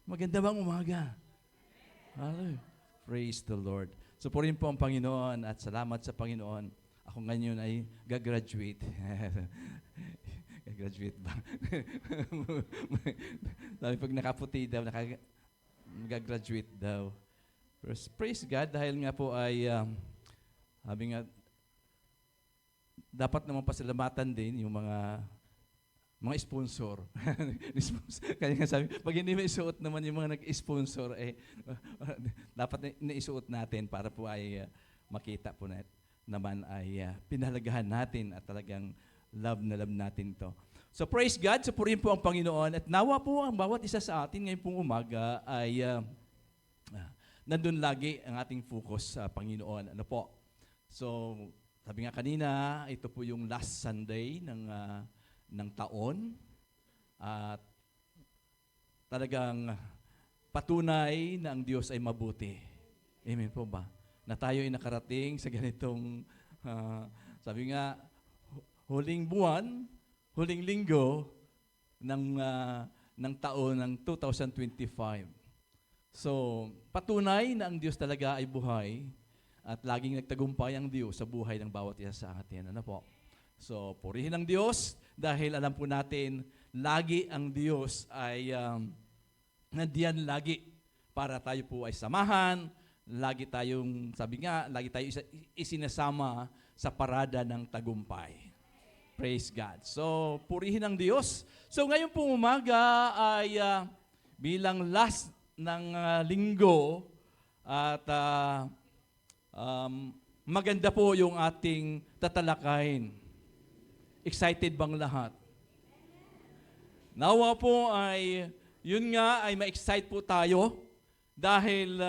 Maganda bang umaga? Hallelujah. Praise the Lord. Supurihin po ang Panginoon at salamat sa Panginoon. Ako ngayon ay gagraduate. Gagraduate ba? Sabi pag nakaputi daw, gagraduate daw. Praise God dahil nga po ay sabi nga, dapat naman pasalamatan din yung mga sponsor. Kaya nga sabi, pag hindi may isuot naman yung mga nag-sponsor, dapat naisuot natin para po ay makita po naman ay pinahalagahan natin at talagang love na love natin to. So praise God, supurihin po ang Panginoon at nawa po ang bawat isa sa atin ngayon pong umaga ay nandun lagi ang ating focus sa Panginoon. Ano po? So, sabi nga kanina, ito po yung last Sunday ng taon at talagang patunay na ang Diyos ay mabuti. Amen po ba? Na tayo ay nakarating sa ganitong, sabi nga, huling buwan, huling linggo ng taon ng 2025. So, patunay na ang Diyos talaga ay buhay at laging nagtagumpay ang Diyos sa buhay ng bawat isa sa atin. Ano po? So, purihin ang Diyos dahil alam po natin, lagi ang Diyos ay nandiyan lagi para tayo po ay samahan, lagi tayong, sabi nga, lagi tayo isinasama sa parada ng tagumpay. Praise God. So, purihin ang Diyos. So, ngayon pong umaga ay bilang last ng linggo at maganda po yung ating tatalakayin. Excited bang lahat? Nawa po ay, yun nga ay ma-excite po tayo dahil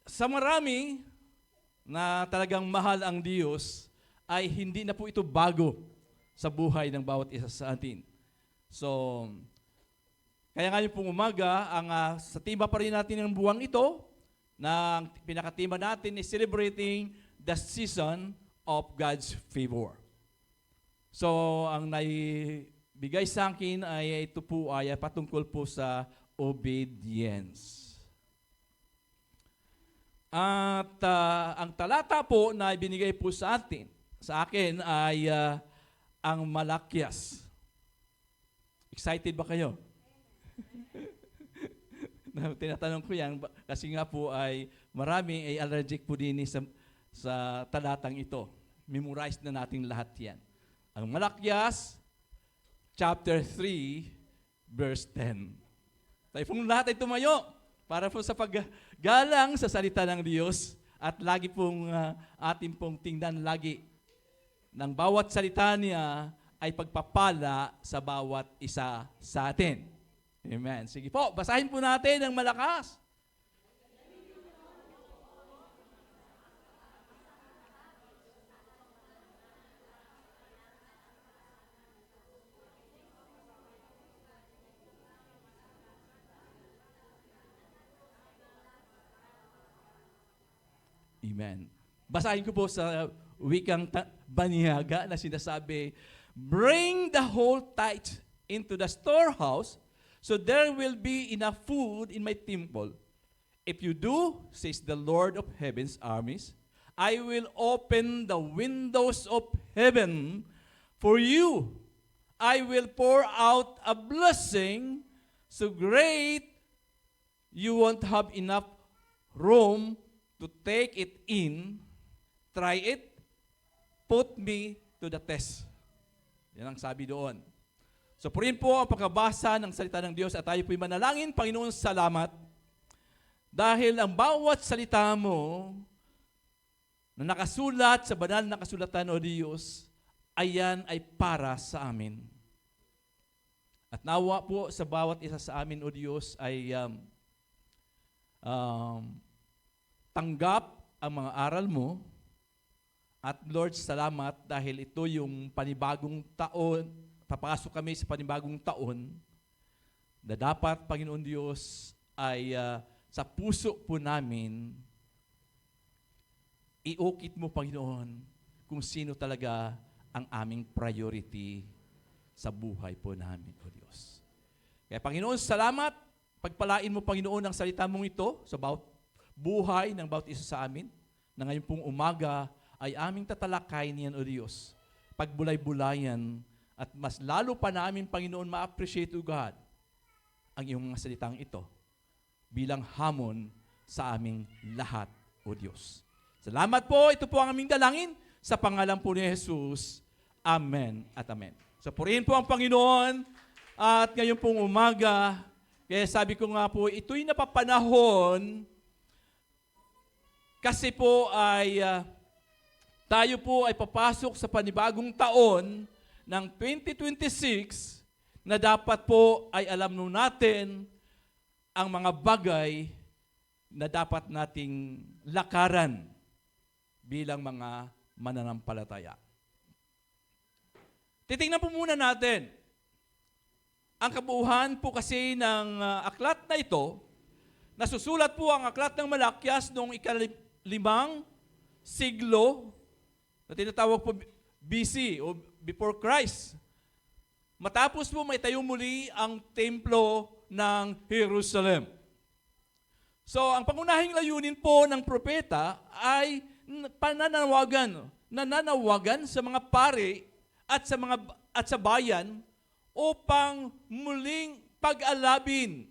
sa marami na talagang mahal ang Diyos ay hindi na po ito bago sa buhay ng bawat isa sa atin. So, kaya ngayon pong umaga, sa tema pa rin natin ng buwang ito, na pinakatima natin is celebrating the season of God's favor. So, ang naibigay sa akin ay ito po ay patungkol po sa obedience. At ang talata po na ibinigay po sa akin ay ang Malakyas. Excited ba kayo? Tinatanong ko yan kasi nga po ay marami ay allergic po din sa talatang ito. Memorize na natin lahat yan. Ang Malakyas, chapter 3, verse 10. Tayo pong lahat ay tumayo para po sa paggalang sa salita ng Diyos at lagi pong ating pong tingnan lagi ng bawat salita niya ay pagpapala sa bawat isa sa atin. Amen. Sige po, basahin po natin ng malakas. Amen. Basahin ko po sa wikang Banyaga na sinasabi, bring the whole tithe into the storehouse, so there will be enough food in my temple. If you do, says the Lord of heaven's armies, I will open the windows of heaven for you. I will pour out a blessing so great you won't have enough room to take it in. Try it. Put me to the test. Yan ang sabi doon. So, purihin po ang pagkabasa ng salita ng Diyos at tayo po'y manalangin. Panginoon, salamat. Dahil ang bawat salita mo na nakasulat sa banal na kasulatan, O Diyos, ayan ay para sa amin. At nawa po sa bawat isa sa amin, O Diyos, ay tanggap ang mga aral mo. At Lord, salamat dahil ito yung panibagong taon, papasok kami sa panibagong taon na dapat, Panginoon Diyos, ay sa puso po namin, iukit mo, Panginoon, kung sino talaga ang aming priority sa buhay po namin, O Diyos. Kaya Panginoon, salamat. Pagpalain mo, Panginoon, ang salita mong ito sa bawat buhay ng bawat isa sa amin, na ngayon pong umaga ay aming tatalakayin niyan, O Diyos. Pagbulay-bulayan at mas lalo pa namin, Panginoon, ma-appreciate, O God, ang iyong mga salitang ito bilang hamon sa aming lahat, O Diyos. Salamat po. Ito po ang aming dalangin sa pangalan po ni Jesus. Amen at amen. So purihin po ang Panginoon at ngayon pong umaga, kaya sabi ko nga po, ito'y napapanahon kasi po ay tayo po ay papasok sa panibagong taon ng 2026 na dapat po ay alam nun natin ang mga bagay na dapat nating lakaran bilang mga mananampalataya. Titingnan po muna natin ang kabuuan po kasi ng aklat na ito. Nasusulat po ang aklat ng Malakyas noong ika-5 siglo na tinatawag po BC o before Christ. Matapos po may tayo muli ang templo ng Jerusalem. So, ang pangunahing layunin po ng propeta ay nananawagan sa mga pari at sa bayan upang muling pag-alabin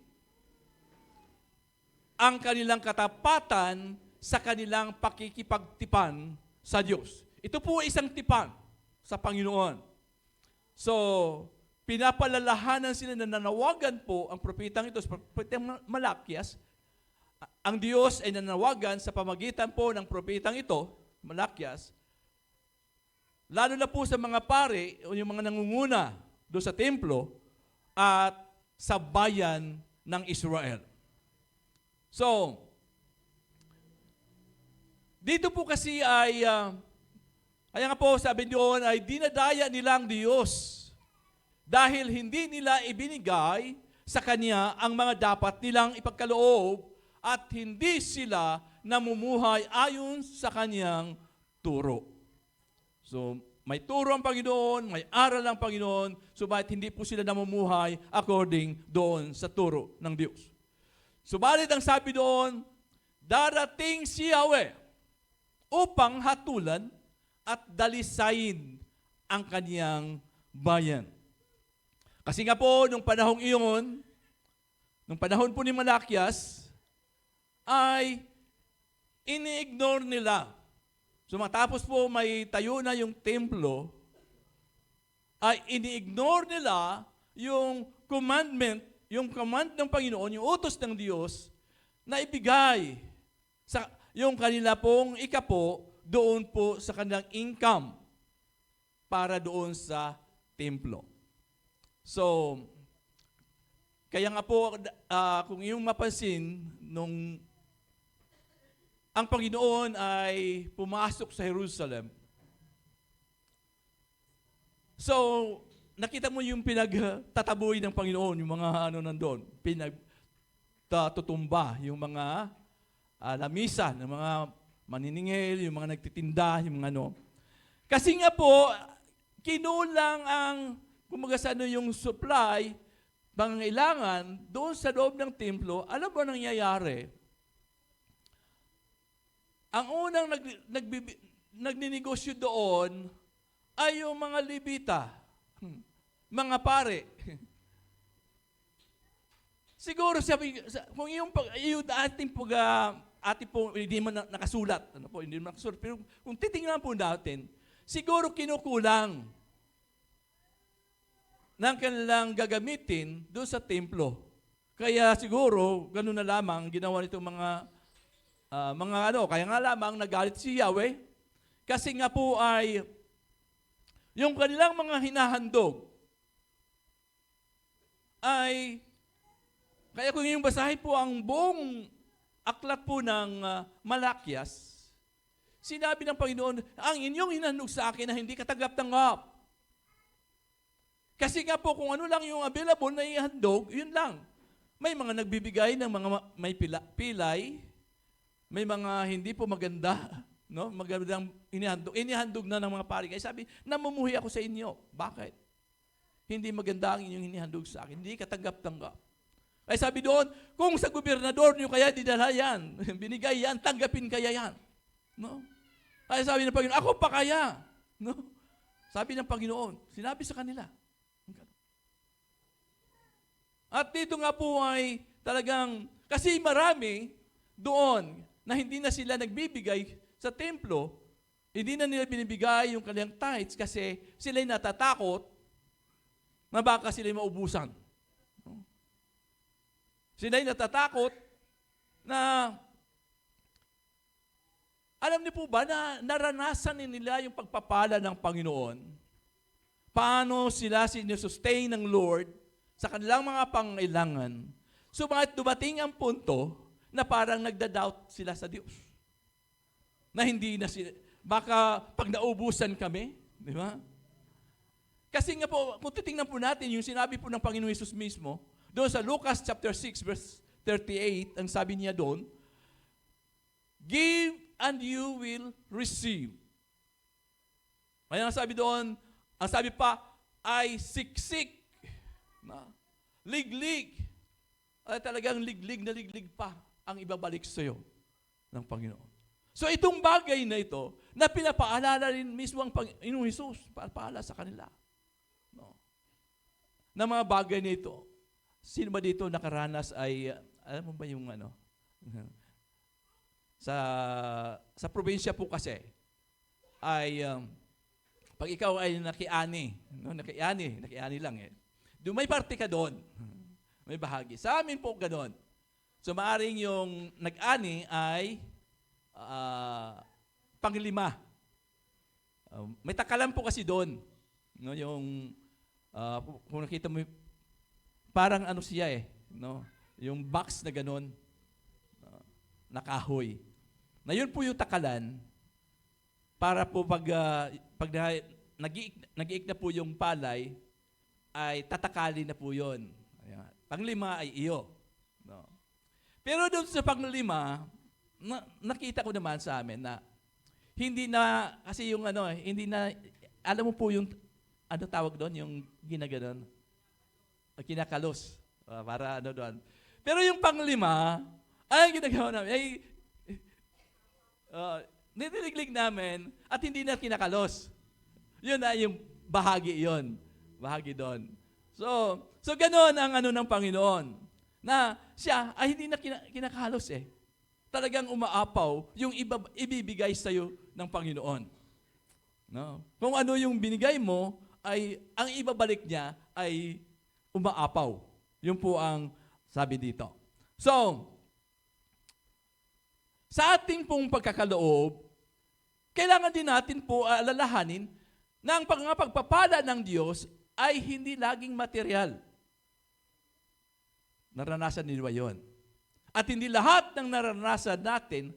ang kanilang katapatan sa kanilang pakikipagtipan sa Diyos. Ito po ay isang tipan sa Panginoon. So, pinapalalahanan sila na nanawagan po ang propetang ito, sa propetang Malakyas. Ang Diyos ay nanawagan sa pamagitan po ng propetang ito, Malakyas, lalo na po sa mga pari o yung mga nangunguna doon sa templo at sa bayan ng Israel. So, dito po kasi ay, kaya nga po sabi doon ay dinadaya nila ang Diyos dahil hindi nila ibinigay sa Kanya ang mga dapat nilang ipagkaloob at hindi sila namumuhay ayon sa Kanyang turo. So, may turo ang Panginoon, may aral ang Panginoon, subalit hindi po sila namumuhay according doon sa turo ng Diyos. Subalit ang sabi doon, darating si Yahweh upang hatulan at dalisayin ang Kaniyang bayan. Kasi nga po, nung panahong iyon, nung panahon po ni Malakyas, ay ini-ignore nila. So matapos po may tayo na yung templo, ay ini-ignore nila yung commandment, yung command ng Panginoon, yung utos ng Diyos, na ibigay sa yung kanila pong ikapo doon po sa kanilang income para doon sa templo. So, kaya nga po, kung iyong mapansin, nung ang Panginoon ay pumasok sa Jerusalem. So, nakita mo yung pinagtataboy ng Panginoon, yung mga nandoon, pinagtutumba, yung mga lamisa, yung mga maniningil, yung mga nagtitinda, yung mga ano. Kasi nga po, kinulang ang, yung supply, pangangailangan, doon sa loob ng templo. Alam mo nangyayari? Ang unang nagninegosyo doon ay yung mga Levita, mga pare. Siguro kung yung ating hindi man nakasulat, hindi man nakasulat, pero kung titingnan po natin, siguro kinukulang ng kanilang gagamitin doon sa templo. Kaya siguro, ganun na lamang ginawa nitong kaya nga lamang nagalit si Yahweh kasi nga po ay yung kanilang mga hinahandog ay, kaya kung yung basahin po ang buong aklat po ng Malakyas, sinabi ng Panginoon, ang inyong hinahandog sa akin na hindi katanggap-tanggap. Kasi nga po kung ano lang yung available na ihandog, yun lang. May mga nagbibigay ng mga may pilay, may mga hindi po maganda, no? Magandang inihandog na ng mga pari. Kaya sabi, namumuhi ako sa inyo. Bakit? hindi maganda ang inyong hinihandog sa akin. Hindi katanggap-tanggap. Ay sabi doon, kung sa gobernador niyo kaya dinala yan, binigay yan, tanggapin kaya yan. No? Ay sabi ng Panginoon, ako pa kaya. No? Sabi ng Panginoon, sinabi sa kanila. At dito nga po ay talagang, kasi marami doon na hindi na sila nagbibigay sa templo, hindi na nila binibigay yung kanilang tithes kasi sila'y natatakot na baka sila'y maubusan. Sila'y natatakot na, alam niyo po ba na naranasan nila yung pagpapala ng Panginoon? Paano sila sinusustain ng Lord sa kanilang mga pangailangan? Subalit dumating ang punto na parang nagda-doubt sila sa Diyos. Na hindi na sila, baka pag naubusan kami, di ba? Kasi nga po, kung titingnan po natin yung sinabi po ng Panginoon Hesus mismo, doon sa Lucas chapter 6 verse 38, ang sabi niya doon, give and you will receive. Ayan ang sabi doon, ang sabi pa, ay siksik, na, liglig, ay talagang liglig pa ang ibabalik sa iyo ng Panginoon. So itong bagay na ito, na pinapaalala rin mismo ang Panginoong Hesus, paalala sa kanila. No? Na mga bagay na ito, sino ba dito nakaranas ay, alam mo ba yung ano, sa probinsya po kasi, ay, pag ikaw ay nakiani, no? nakiani lang eh, may parte ka doon, may bahagi. Sa amin po ganoon. So maaring yung nag-ani ay panglima. May takalan po kasi doon. No, yung kung nakita mo parang ano siya eh, no? Yung box na ganoon. Nakahoy. Na yun po yung takalan para po pag nag-iik na po yung palay ay tatakalin na po yun. Ayan. Panglima ay iyo. No? Pero doon sa panglima, nakita ko naman sa amin na hindi na, kasi yung ano, hindi na, alam mo po yung, ano tawag doon, yung ginaganon, kinakalos, para ano doon. Pero yung panglima, ang ginagawa namin, ay, nitiliglig namin at hindi na kinakalos. Yun na yung bahagi yon, bahagi doon. So ganoon ang ano ng Panginoon, na siya ay hindi na kinakalos eh. Talagang umaapaw yung ibibigay sa iyo ng Panginoon. No? Kung ano yung binigay mo, ay ang ibabalik niya ay umaapaw. Yun po ang sabi dito. So, sa ating pong pagkakaloob, kailangan din natin po alalahanin na ang pagpapala ng Diyos ay hindi laging material. Naranasan nila yun. At hindi lahat ng naranasan natin,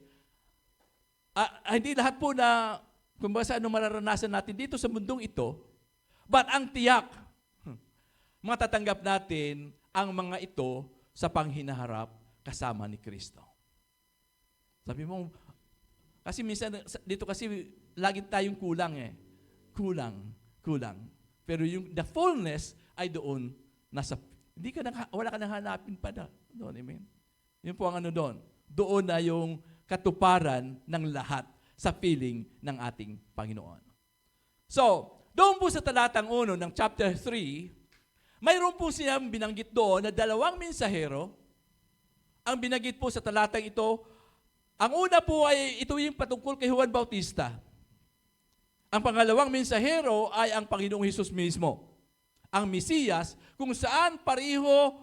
hindi lahat po na, kung basta ano mararanasan natin dito sa mundong ito, but ang tiyak, matatanggap natin ang mga ito sa panghinaharap kasama ni Kristo. Sabi mo, kasi minsan, dito kasi lagi tayong kulang eh. Kulang. Pero yung the fullness ay doon, wala ka nang hanapin pa na. Doon, amen. Yun po ang ano doon. Doon na yung katuparan ng lahat sa piling ng ating Panginoon. So, doon po sa talatang 1 ng chapter 3, mayroon po siyang binanggit doon na 2 mensahero. Ang binanggit po sa talatang ito, ang una po ay ito yung patungkol kay Juan Bautista. Ang pangalawang mensahero ay ang Panginoong Hesus mismo, ang Mesiyas, kung saan pareho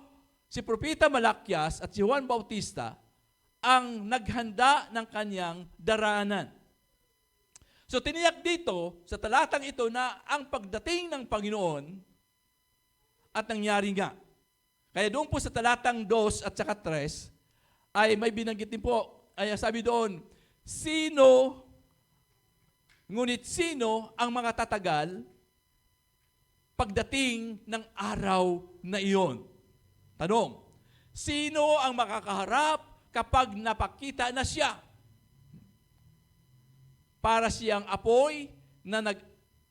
si Propeta Malakias at si Juan Bautista ang naghanda ng kanyang daraanan. So tiniyak dito sa talatang ito na ang pagdating ng Panginoon at nangyari nga. Kaya doon po sa talatang 2 at saka 3 ay may binanggit din po. Ay sabi doon, ngunit sino ang mga tatagal pagdating ng araw na iyon? Tanong, sino ang makakaharap kapag napakita na siya? Para siyang apoy na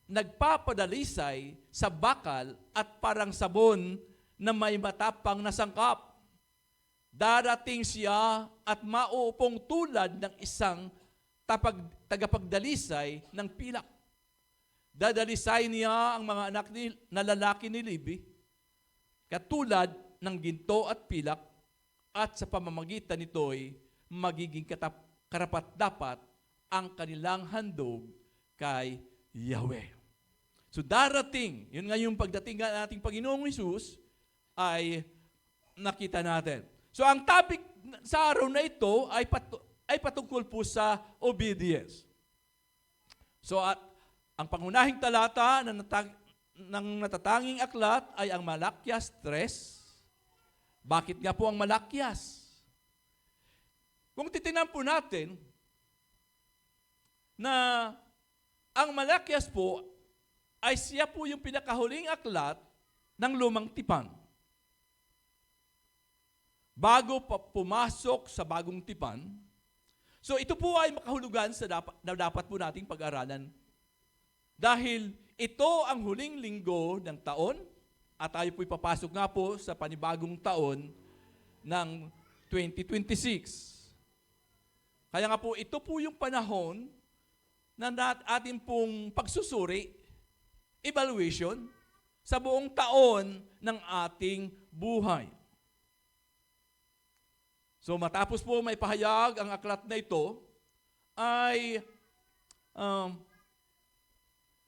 nagpapadalisay sa bakal at parang sabon na may matapang na sangkap. Darating siya at mauupong tulad ng isang tagapagdalisay ng pilak. Dadalisay niya ang mga anak na lalaki ni Levi, katulad ng ginto at pilak, at sa pamamagitan nito'y magiging karapat-dapat ang kanilang handog kay Yahweh. So darating, yun nga yung pagdating ng ating Panginoong Hesus ay nakita natin. So ang topic sa araw na ito ay patungkol po sa obedience. So at ang pangunahing talata ng natatanging aklat ay ang Malakyas 3. Bakit nga po ang Malakyas? Kung titingnan po natin na ang Malakyas po ay siya po yung pinakahuling aklat ng Lumang Tipan. Bago pa pumasok sa Bagong Tipan, so ito po ay makahulugan na dapat po nating pag-aralan. Dahil ito ang huling linggo ng taon at tayo po'y papasok nga po sa panibagong taon ng 2026. Kaya nga po, ito po yung panahon na ating pong pagsusuri, evaluation, sa buong taon ng ating buhay. So matapos po may pahayag ang aklat na ito, ay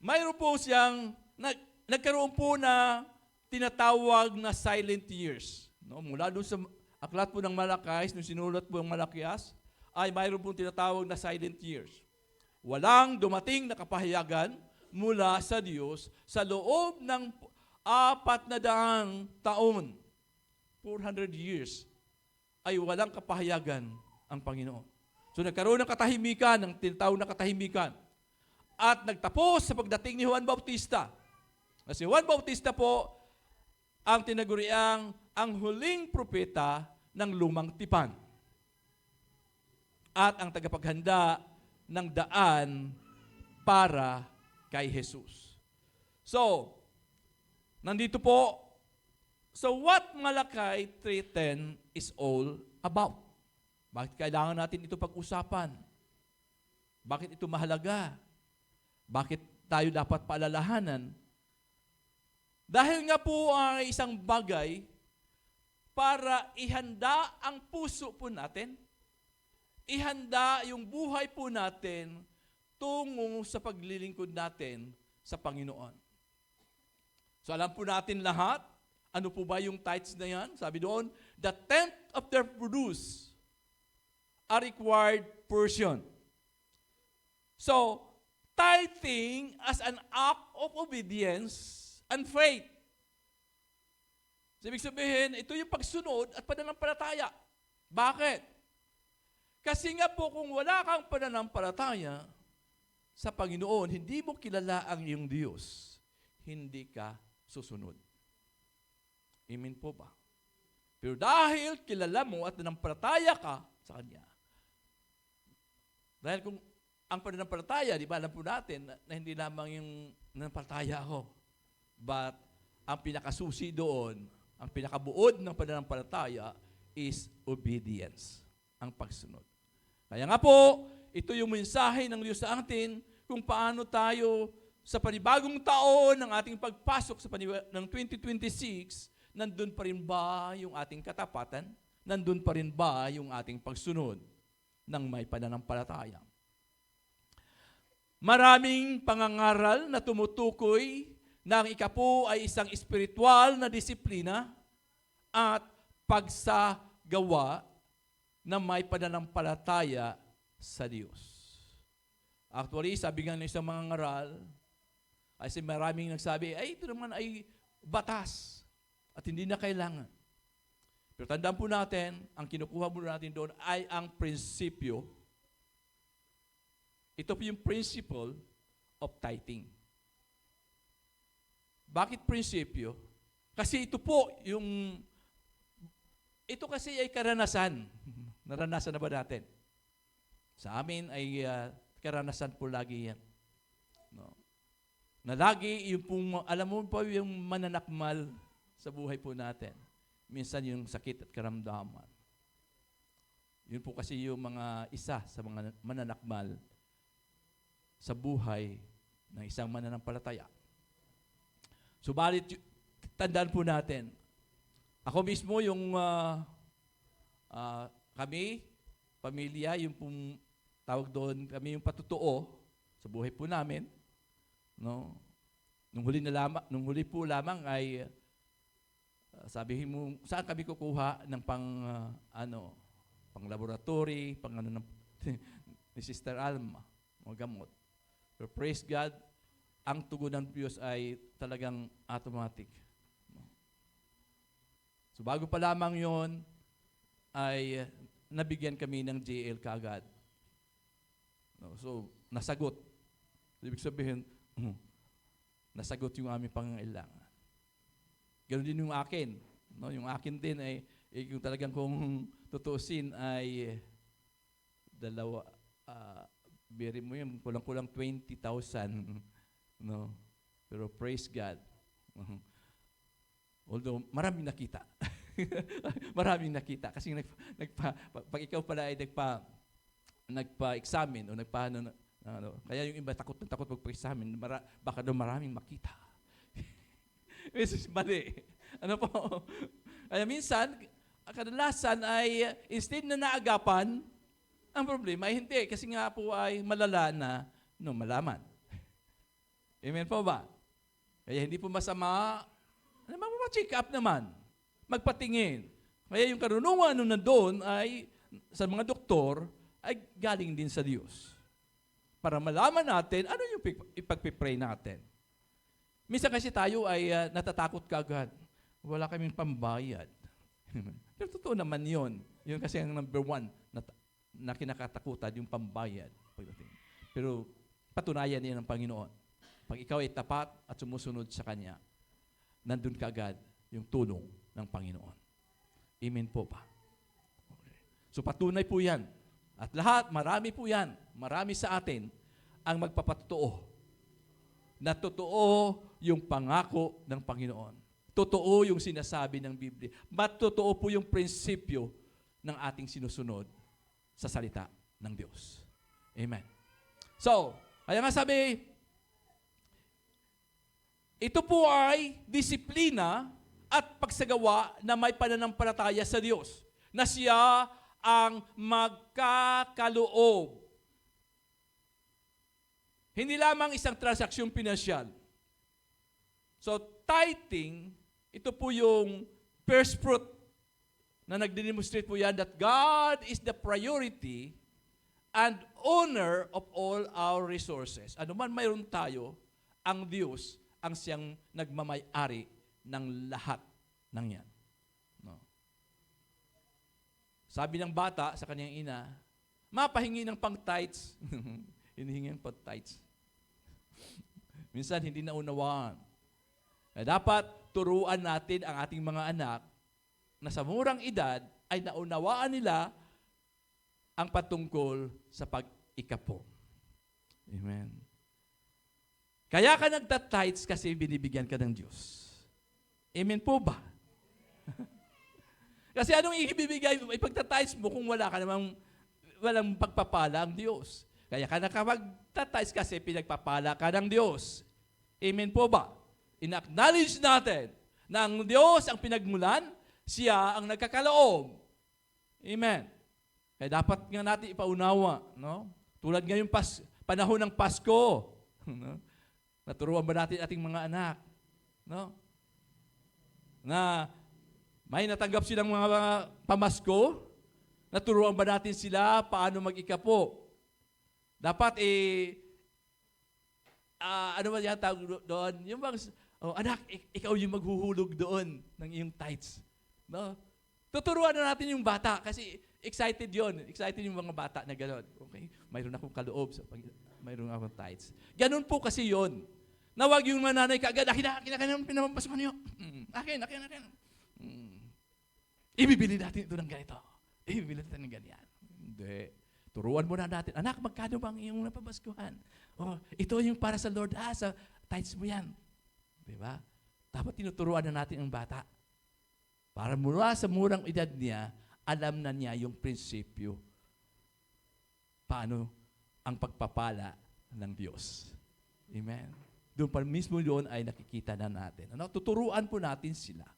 mayroon po siyang, nagkaroon po na tinatawag na silent years. No? Mula doon sa aklat po ng Malakay, nung sinulat po ang Malakyas, ay mayroon po tinatawag na silent years. Walang dumating na kapahayagan mula sa Diyos sa loob ng 400 taon, 400 years, ay walang kapahayagan ang Panginoon. So nagkaroon ng katahimikan, ng tinatawag na katahimikan. At nagtapos sa pagdating ni Juan Bautista. Kasi Juan Bautista po ang tinaguriang ang huling propeta ng Lumang Tipan. At ang tagapaghanda ng daan para kay Jesus. So, nandito po, so what Malakay 3:10 is all about? Bakit kailangan natin ito pag-usapan? Bakit ito mahalaga? Bakit tayo dapat paalalahanan? Dahil nga po ay isang bagay para ihanda ang puso po natin, ihanda yung buhay po natin tungo sa paglilingkod natin sa Panginoon. So alam po natin lahat, ano po ba yung tithes na yan? Sabi doon, the tenth of their produce, a required portion. So, tithing as an act of obedience and faith. So, ibig sabihin, ito yung pagsunod at pananampalataya. Bakit? Kasi nga po, kung wala kang pananampalataya sa Panginoon, hindi mo kilala ang iyong Diyos, hindi ka susunod. Amen po ba? Pero dahil kilala mo at nanampalataya ka sa Kanya, dahil kung ang pananampalataya, di ba, alam po natin na hindi lamang yung nanampalataya ako, but ang pinakasusi doon, ang pinakabuod ng pananampalataya is obedience, ang pagsunod. Kaya nga po, ito yung mensahe ng Diyos sa atin kung paano tayo sa panibagong taon ng ating pagpasok sa ng 2026, nandun pa rin ba yung ating katapatan? Nandun pa rin ba yung ating pagsunod ng may pananampalataya? Maraming pangangaral na tumutukoy na ang ikapo ay isang espiritual na disiplina at pagsagawa na may pananampalataya sa Diyos. Actually, sabi nga ng isang mga ngaral, kasi maraming nagsabi, ay ito naman ay batas at hindi na kailangan. Pero tandaan po natin, ang kinukuha mo natin doon ay ang prinsipyo. Ito po yung principle of tithing. Bakit prinsipyo? Kasi ito po yung, ito kasi ay karanasan. Naranasan na ba natin? Sa amin ay karanasan po lagi yan. No? Na lagi, yung pong, alam mo po yung mananakmal sa buhay po natin. Minsan yung sakit at karamdaman. Yun po kasi yung mga isa sa mga mananakmal sa buhay ng isang mananampalataya. Subalit, tandaan po natin, ako mismo yung kami, pamilya, yung pong tawag doon, kami yung patutuo sa buhay po namin. No? Nung huli po lamang ay sabihin mo, saan kami kukuha ng pang laboratory, pang ni Sister Alma, mga gamot. Pero praise God, ang tugon ng Diyos ay talagang automatic. So bago pa lamang yon ay nabigyan kami ng JL kaagad. No, so nasagot. Ibig sabihin, nasagot yung aming pangangailangan. Ganoon din yung akin. No, yung akin din ay yung talagang kung tutuusin ay biri mo yung kulang-kulang 20,000. No? Pero praise God. Although maraming nakita. Maraming nakita. Kasi pag ikaw pala ay nagpa-examine o kaya yung iba takot magpa-examine, baka daw maraming makita. Mali. Ano po? Kaya minsan, kadalasan ay instead na naagapan, ang problema ay hindi. Kasi nga po ay malala na malaman. Amen po ba? Kaya hindi po masama, check up naman. Magpatingin. Kaya yung karunungan nung nandoon ay, sa mga doktor, ay galing din sa Diyos. Para malaman natin, ano yung ipagpipray natin. Minsan kasi tayo ay natatakot kaagad. Wala kaming pambayad. Pero totoo naman yun. Yun kasi ang number one na kinakatakutan, yung pambayad. Pero patunayan niya ng Panginoon. Pag ikaw ay tapat at sumusunod sa Kanya, nandun kaagad yung tulong ng Panginoon. Amen po ba? Okay. So patunay po yan. At lahat, marami po yan. Marami sa atin ang magpapatotoo na totoo yung pangako ng Panginoon. Totoo yung sinasabi ng Biblia. Totoo po yung prinsipyo ng ating sinusunod sa salita ng Diyos. Amen. So, kaya nga sabi, ito po ay disiplina at pagsagawa na may pananampalataya sa Diyos, na siya ang magkakaloob. Hindi lamang isang transaksyong pinansyal. So, tithing, ito po yung first fruit na nagdemonstrate po yan that God is the priority and owner of all our resources. Ano man mayroon tayo, ang Diyos ang siyang nagmamay-ari ng lahat ng yan. No. Sabi ng bata sa kanyang ina, mapahingi ng pang-tithes. Hinihingi ng pang-tithes. Minsan hindi naunawaan. Dapat turuan natin ang ating mga anak na sa murang edad ay naunawaan nila ang patungkol sa pag-ikapo. Amen. Kaya ka nagtatites kasi binibigyan ka ng Diyos. Amen po ba? Kasi anong ibibigay mo, ipagtatites mo kung walang pagpapala ang Diyos. Kaya ka nakapagtatites kasi pinagpapala ka ng Diyos. Amen po ba? In-acknowledge natin na ang Diyos ang pinagmulan, siya ang nagkakaloob. Amen. Kaya dapat nga natin ipaunawa. No? Tulad ngayong panahon ng Pasko. No? Naturuan ba natin ating mga anak? No? Na may natanggap silang mga pamasko? Naturuan ba natin sila paano mag-ikapo? Dapat ano ba yan tawag doon? Yung bang, anak, ikaw yung maghuhulog doon ng iyong tithes. No? Tuturuan na natin yung bata kasi excited yon. Excited yung mga bata na gano'n. Okay, mayroon akong kaloob sa mayroon akong tithes. Ganun po kasi yon. Nawag yung mga nanay kaagad, akin pinapapasok niyo. Akin. Ibibili natin ito ng ganito. Ibibili natin ng ganyan. Hindi. Turuan mo na natin, anak, magkano bang iyong napabaskuhan? Ito yung para sa Lord, sa tithes mo yan. Di ba? Dapat tinuturuan na natin ang bata. Para mula sa murang edad niya, alam na niya yung prinsipyo. Paano ang pagpapala ng Diyos. Amen. Doon pa mismo doon ay nakikita na natin. Tuturuan po natin sila.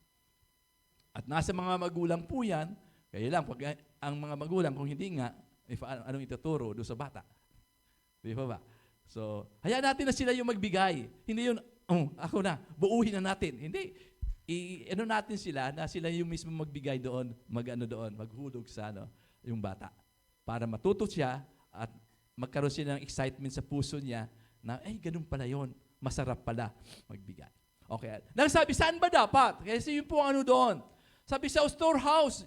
At nasa mga magulang po yan, kaya lang, pag ang mga magulang, kung hindi nga, anong ituturo doon sa bata? Di ba ba? So, hayaan natin na sila yung magbigay. Hindi yun, ako na, buuhin na natin. Hindi. Ano natin sila, na sila yung mismo magbigay doon, maghulog sa yung bata. Para matuto siya at magkaroon siya ng excitement sa puso niya na, ganun pala yun. Masarap pala magbigay. Okay. Nang sabi, saan ba dapat? Kasi yun po doon. Sabi sa storehouse,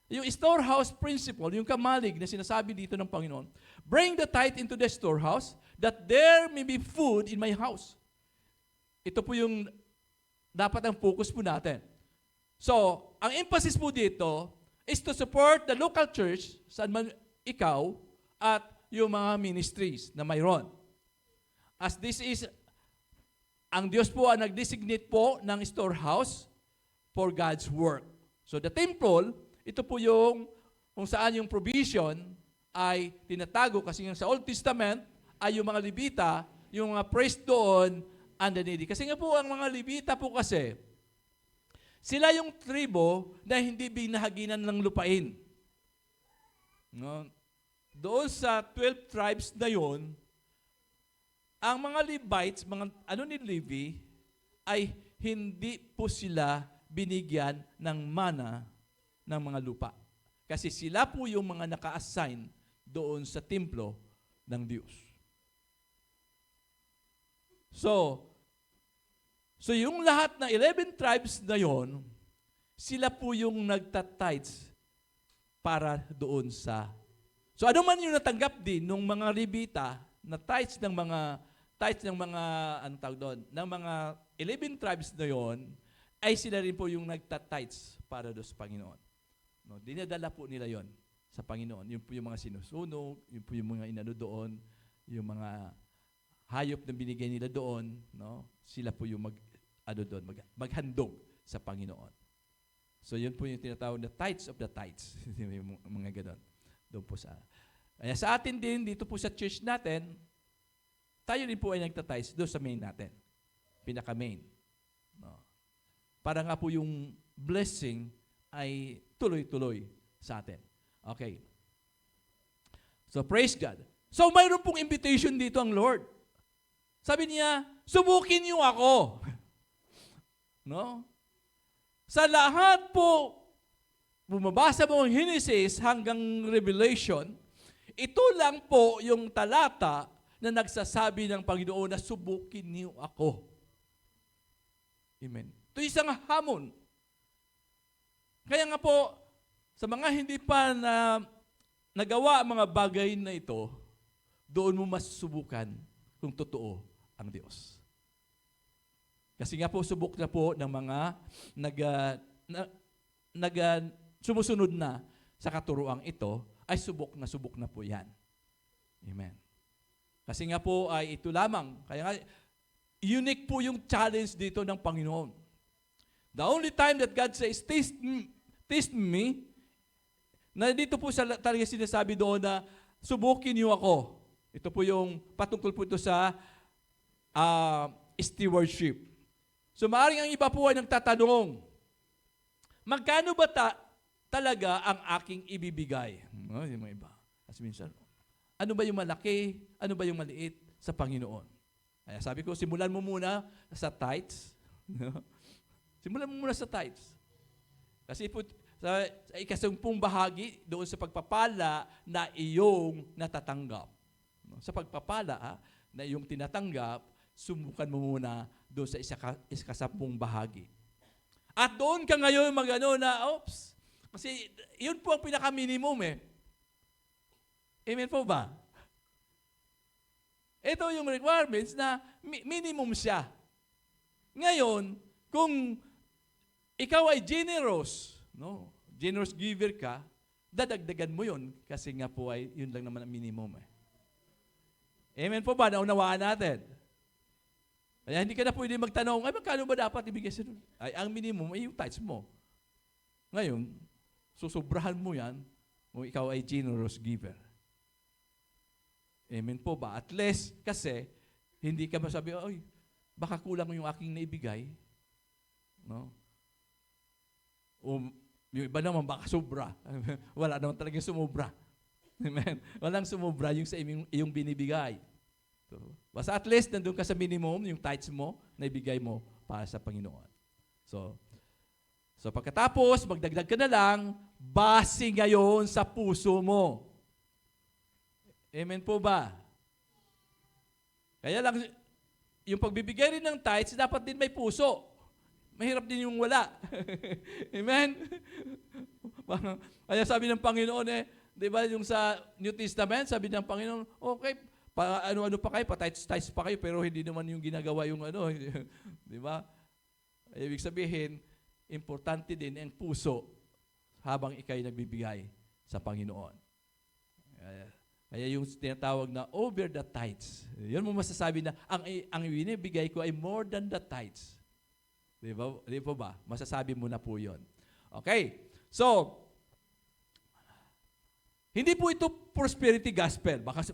yung storehouse principle, yung kamalig na sinasabi dito ng Panginoon, bring the tithe into the storehouse, that there may be food in my house. Ito po yung dapat ang focus po natin. So, ang emphasis po dito is to support the local church, saan man ikaw, at yung mga ministries na mayroon. As this is, ang Diyos po ang nag-designate po ng storehouse for God's work. So, the temple, ito po yung kung saan yung provision ay tinatago kasi yung sa Old Testament ay yung mga Levita, yung mga priest doon, and the needy. Kasi nga po, ang mga Levita po kasi, sila yung tribo na hindi binahaginan ng lupain. No? Doon sa 12 tribes na yon, ang mga Levites, mga ni Levi, ay hindi po sila binigyan ng mana ng mga lupa. Kasi sila po yung mga naka-assign doon sa templo ng Diyos. So yung lahat na 11 tribes na yon, sila po yung nagtatides para doon sa... So ano man yung natanggap din ng mga Levita na tithes ng mga anong tawag doon, ng mga 11 tribes na yon, ay sila rin po yung nagtatides para doon sa Panginoon. No, dinadala po nila yon sa Panginoon. Yun po yung mga sinusunog, yun po yung mga inano doon, yung mga hayop na binigay nila doon, no? Sila po yung maghandog sa Panginoon. So yun po yung tinatawag na tithes of the tithes. Yung mga ganon. Doon po sa... Kaya sa atin din, dito po sa church natin, tayo rin po ay nagtatides doon sa main natin. Pinaka-main. No? Para nga po yung blessing ay tuloy-tuloy sa atin. Okay. So praise God. So mayroon pong invitation dito ang Lord. Sabi niya, subukin niyo ako. No? Sa lahat po, bumabasa mo ang Genesis hanggang Revelation, ito lang po yung talata na nagsasabi ng Panginoon na subukin niyo ako. Amen. Ito isang hamon. Kaya nga po, sa mga hindi pa nagawa ang mga bagay na ito, doon mo masusubukan kung totoo ang Diyos. Kasi nga po, subok na po ng mga sumusunod na sa katuroang ito, ay subok na po yan. Amen. Kasi nga po ay ito lamang. Kaya nga, unique po yung challenge dito ng Panginoon. The only time that God says, taste me, na dito po talaga sinasabi doon na subukin niyo ako. Ito po yung patungkol po ito sa stewardship. So maaaring ang iba po ay nagtatanong, magkano ba talaga ang aking ibibigay? Yung mga iba. As minsan, ano ba yung malaki? Ano ba yung maliit sa Panginoon? Kaya sabi ko, simulan mo muna sa tithes. Simulan mo muna sa tithes. Kasi po, sa ikasampung bahagi, doon sa pagpapala na iyong natatanggap. Sa pagpapala na iyong tinatanggap, sumukan mo muna doon sa ikasampung bahagi. At doon ka ngayon kasi yun po ang pinaka-minimum Amen po ba? Ito yung requirements na minimum siya. Ngayon, kung ikaw ay generous giver ka, dadagdagan mo yun kasi nga po ay yun lang naman ang minimum. Amen po ba? Naunawaan natin. Kaya hindi ka na pwede magtanong, ay magkano ba dapat ibigay sa Lord? Ay, ang minimum ay yung tithes mo. Ngayon, susobrahan mo yan kung ikaw ay generous giver. Amen po ba? At least, kasi, hindi ka masabi, ay, baka kulang yung aking naibigay. No? O yung iba naman, baka sobra. Wala naman talagang sumobra. Amen. Walang sumobra yung sa iyong binibigay. So, basta at least nandun ka sa minimum, yung tithes mo, na ibigay mo para sa Panginoon. So pagkatapos, magdagdag ka na lang, base ngayon sa puso mo. Amen po ba? Kaya lang, yung pagbibigay rin ng tithes, dapat din may puso. Mahirap din yung wala. Amen? Kaya sabi ng Panginoon di ba yung sa New Testament, sabi ng Panginoon, okay, ano-ano pa kayo, pa-tithes pa kayo, pero hindi naman yung ginagawa yung di ba? Ibig sabihin, importante din ang puso habang ikay nagbibigay sa Panginoon. Kaya yung tinatawag na over the tithes. Yun mo masasabi na ang binibigay ko ay more than the tithes. Di ba? Di po ba? Masasabi mo na po yun. Okay. So, hindi po ito prosperity gospel. Baka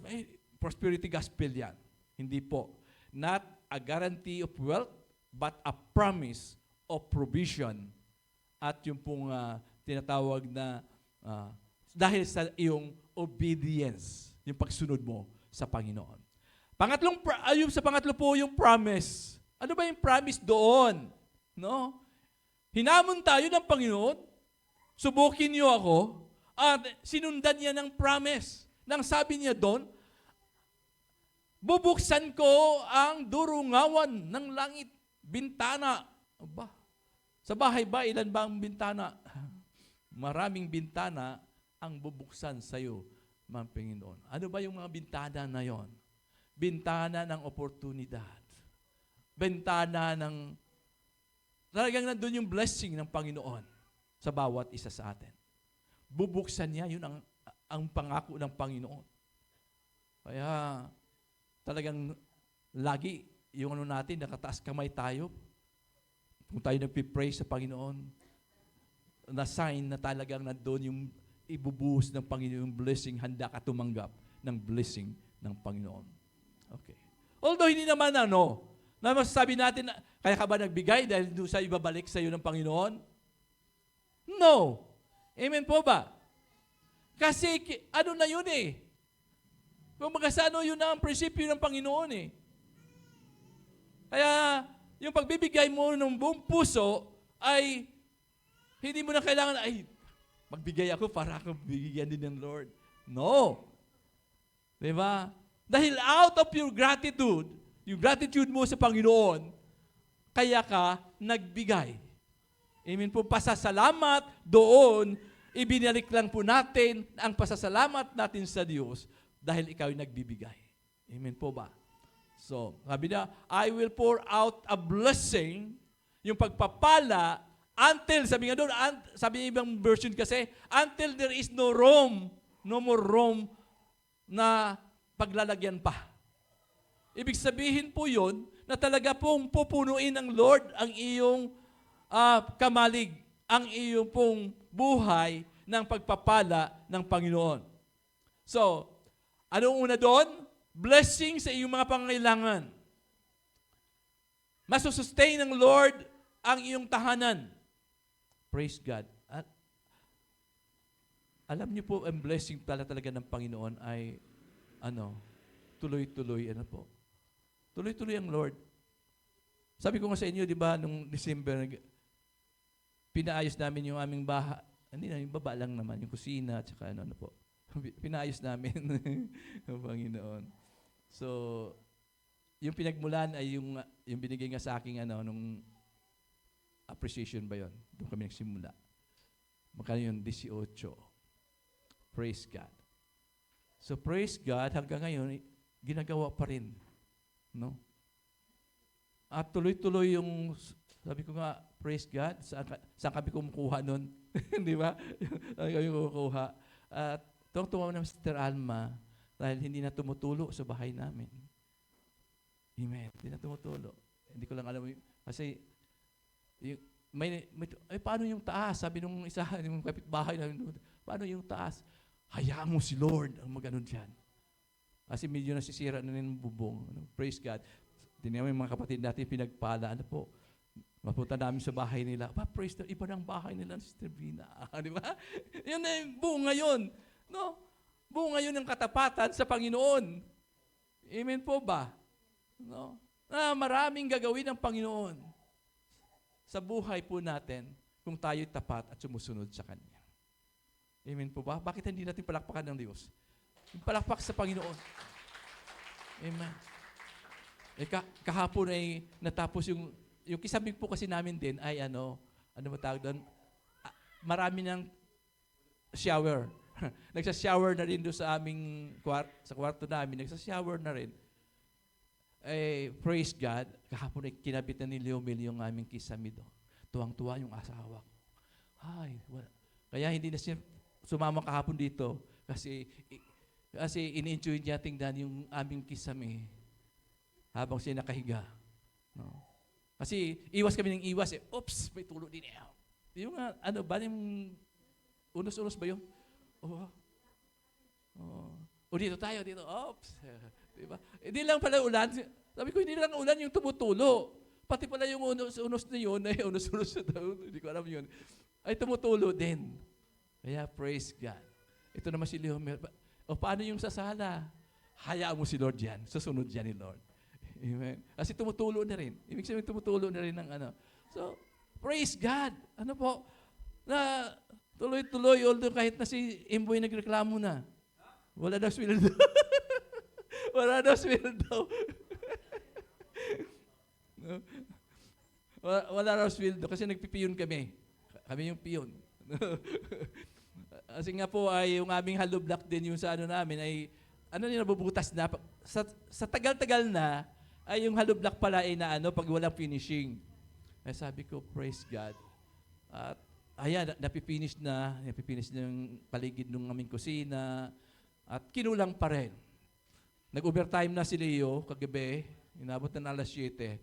prosperity gospel yan. Hindi po. Not a guarantee of wealth, but a promise of provision. At yung pong tinatawag na dahil sa iyong obedience, yung pagsunod mo sa Panginoon. Sa pangatlo po yung promise. Ano ba yung promise doon? No? Hinamon tayo ng Panginoon, subukin niyo ako, at sinundan niya ng promise. Nang sabi niya doon, bubuksan ko ang durungawan ng langit, bintana. Aba, sa bahay ba, ilan ba ang bintana? Maraming bintana ang bubuksan sa iyo, mga Panginoon. Ano ba yung mga bintana na yon? Bintana ng oportunidad. Bintana ng, talagang nandun yung blessing ng Panginoon sa bawat isa sa atin. Bubuksan niya, yun ang pangako ng Panginoon. Kaya talagang lagi yung natin, nakataas kamay tayo. Kung tayo nagpipray sa Panginoon, na sign na talagang nandun yung ibubuhos ng Panginoon, yung blessing, handa ka tumanggap ng blessing ng Panginoon. Okay. Although hindi naman na masasabi natin, kaya ka ba nagbigay dahil doon sa ibabalik sa iyo ng Panginoon? No. Amen po ba? Kasi ano na yun Kung magkasano yun na ang prinsipyo ng Panginoon Kaya yung pagbibigay mo ng buong puso ay hindi mo na kailangan, magbigay ako para ako bigyan din ng Lord. No. Diba? Dahil out of your gratitude, yung gratitude mo sa Panginoon, kaya ka nagbigay. Amen po, pasasalamat doon, ibinalik lang po natin ang pasasalamat natin sa Diyos dahil ikaw yung nagbibigay. Amen po ba? So, sabi niya, I will pour out a blessing, yung pagpapala, until, sabi nga doon, sabi niya ibang version kasi, until there is no more room na paglalagyan pa. Ibig sabihin po yun, na talaga pong pupunuin ng Lord ang iyong kamalig, ang iyong pong buhay ng pagpapala ng Panginoon. So, anong una doon? Blessing sa iyong mga pangangailangan. Masusustain ng Lord ang iyong tahanan. Praise God. At alam niyo po, ang blessing talaga ng Panginoon ay tuloy-tuloy po. Tuloy-tuloy ang Lord. Sabi ko nga sa inyo, di ba, nung December, pinaayos namin yung aming bahay. Hindi na, yung baba lang naman, yung kusina, at saka po. Pinaayos namin ng Panginoon. So, yung pinagmulan ay yung binigay nga sa akin, nung appreciation ba yon? Doon kami nagsimula. Magkano yun? 18. Praise God. So, praise God, hanggang ngayon, ginagawa pa rin. No? At tuloy-tuloy yung, sabi ko nga, praise God, saan kami kumukuha nun? Di ba? Saan kami kumukuha? At tuwang-tuwa na Mr. Alma, dahil hindi na tumutulo sa bahay namin. Amen. Hindi na tumutulo. Hindi ko lang alam. Kasi, yung, paano yung taas? Sabi nung isa, yung kapitbahay namin, paano yung taas? Hayaan mo si Lord ang mag-ano dyan. Kasi medyo nasisira na rin ang bubong. Praise God. Tinignan yung mga kapatid natin pinagpala. Ano po? Mapunta namin sa bahay nila. Praise God. Iba ng bahay nila, Sister Vina. Di ba? Yun na yung bunga yun. No? Bunga yun ng katapatan sa Panginoon. Amen po ba? No? Maraming gagawin ng Panginoon sa buhay po natin kung tayo'y tapat at sumusunod sa Kanya. Amen po ba? Bakit hindi natin palakpakan ng Diyos? Yung palakpak sa Panginoon. Amen. Kahapon ay natapos yung kisabing po kasi namin din ay ano matawag doon? Marami ng shower. Nagsa-shower na rin doon sa aming sa kwarto namin. Nagsa-shower na rin. Praise God. Kahapon ay kinabit na ni Leomel yung aming kisame doon. Tuwang-tuwa yung asawa ko. Kaya hindi na siya sumama kahapon dito kasi ini-enjoy niya tingnan yung aming kisame habang siya nakahiga. No? Kasi iwas kami ng iwas. Oops, may tulo din. Yung yung unos-unos ba yun? Dito tayo, dito. Oops. Diba? Hindi lang pala ulan. Sabi ko, hindi lang ulan yung tumutulo. Pati pala yung unos-unos na yun, unos-unos na daw, hindi ko alam yun, ay tumutulo din. Kaya praise God. Ito naman si Leomel. Paano yung sasala? Hayaan mo si Lord yan. Susunod yan ni Lord. Amen. Kasi tumutulo na rin. Ibig sabihin, tumutulo na rin ng ano. So, praise God. Ano po? Na tuloy-tuloy, although kahit na si Imboy nagreklamo na. Wala daw sweldo. Wala daw sweldo. No? Wala daw sweldo kasi nagpipiyon kami. Kami yung piyon. Kasi nga po ay yung aming hollow block din yung sa ano namin ay nabubutas na. Sa tagal-tagal na, ay yung hollow block pala ay pag walang finishing. Ay sabi ko, praise God. At ayan, napipinish na yung paligid ng aming kusina. At kinulang pa rin. Nag-overtime na si Leo kagabi, inabot na alas 7.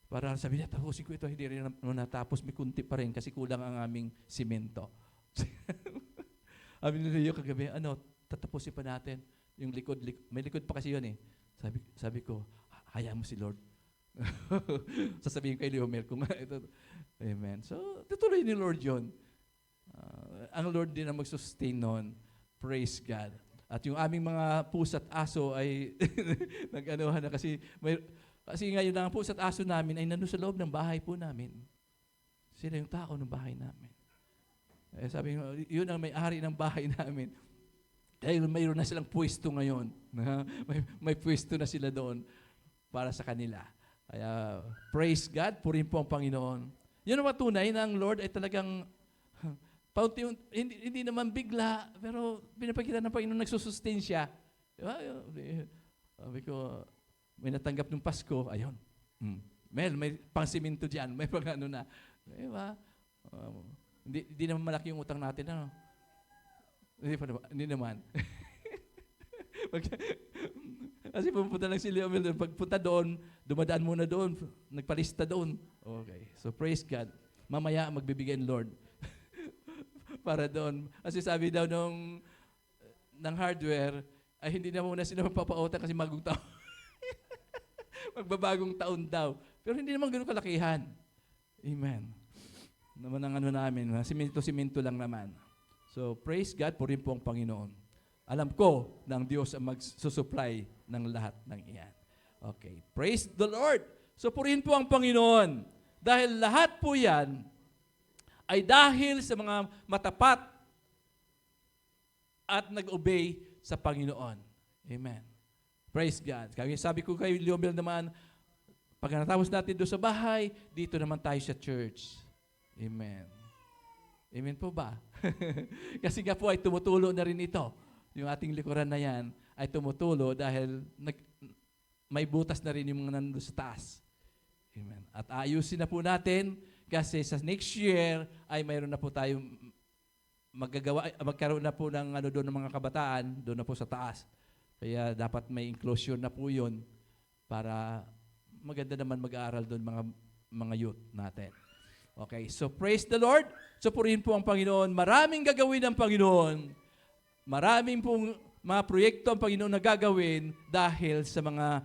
Para sabi niya, tapusin ko ito, hindi rin natapos, may kunti pa rin kasi kulang ang aming simento. Sabi ni Leo kagabi, tatapusin pa natin yung likod. May likod pa kasi yun eh. Sabi ko, hayaan mo si Lord. Sasabihin kay Leomel kung ito. Amen. So, tutuloy ni Lord yun. Ang Lord din ang mag-sustain nun. Praise God. At yung aming mga pusa at aso ay nag-anuhan na kasi ngayon ang pusa at aso namin ay nandun sa loob ng bahay po namin. Sila yung tao ng bahay namin. Sabi ko, yun ang may-ari ng bahay namin. Dahil mayroon na silang pwesto ngayon. May pwesto na sila doon para sa kanila. Kaya, praise God, purihin po ang Panginoon. Yun ang matunay na ang Lord ay talagang hindi naman bigla, pero pinapakita ng Panginoon nagsusustain siya. Diba? Sabi ko, may natanggap ng Pasko, ayun. Mel, may pang-siminto dyan, may pang-ano na. Diba? Hindi naman malaki yung utang natin, ano? Hindi naman. Kasi pumunta lang si Leomel doon. Pagpunta doon, dumadaan muna doon. Nagpalista doon. Okay. So praise God. Mamaya magbibigay ang Lord. Para doon. Kasi sabi daw ng hardware, ay hindi na muna sila magpapautang kasi magong taon. Magbabagong taon daw. Pero hindi naman ganun kalakihan. Amen. Naman ang namin. Simento lang naman. So, praise God, purihin po ang Panginoon. Alam ko na ang Diyos ang magsusupply ng lahat ng iyan. Okay. Praise the Lord. So, purihin po ang Panginoon. Dahil lahat po yan ay dahil sa mga matapat at nag-obey sa Panginoon. Amen. Praise God. Kaya sabi ko kay Leomel naman, pag natapos natin doon sa bahay, dito naman tayo sa church. Amen. Amen po ba? Kasi nga po ay tumutulo na rin ito. Yung ating likuran na yan ay tumutulo dahil may butas na rin yung mga nandun sa taas. Amen. At ayusin na po natin kasi sa next year ay mayroon na po tayong magkaroon na po ng doon ng mga kabataan, doon na po sa taas. Kaya dapat may inclusion na po yun para maganda naman mag-aaral doon mga youth natin. Okay, so praise the Lord. So purihin po ang Panginoon. Maraming gagawin ng Panginoon. Maraming pong mga proyekto ang Panginoon na gagawin dahil sa mga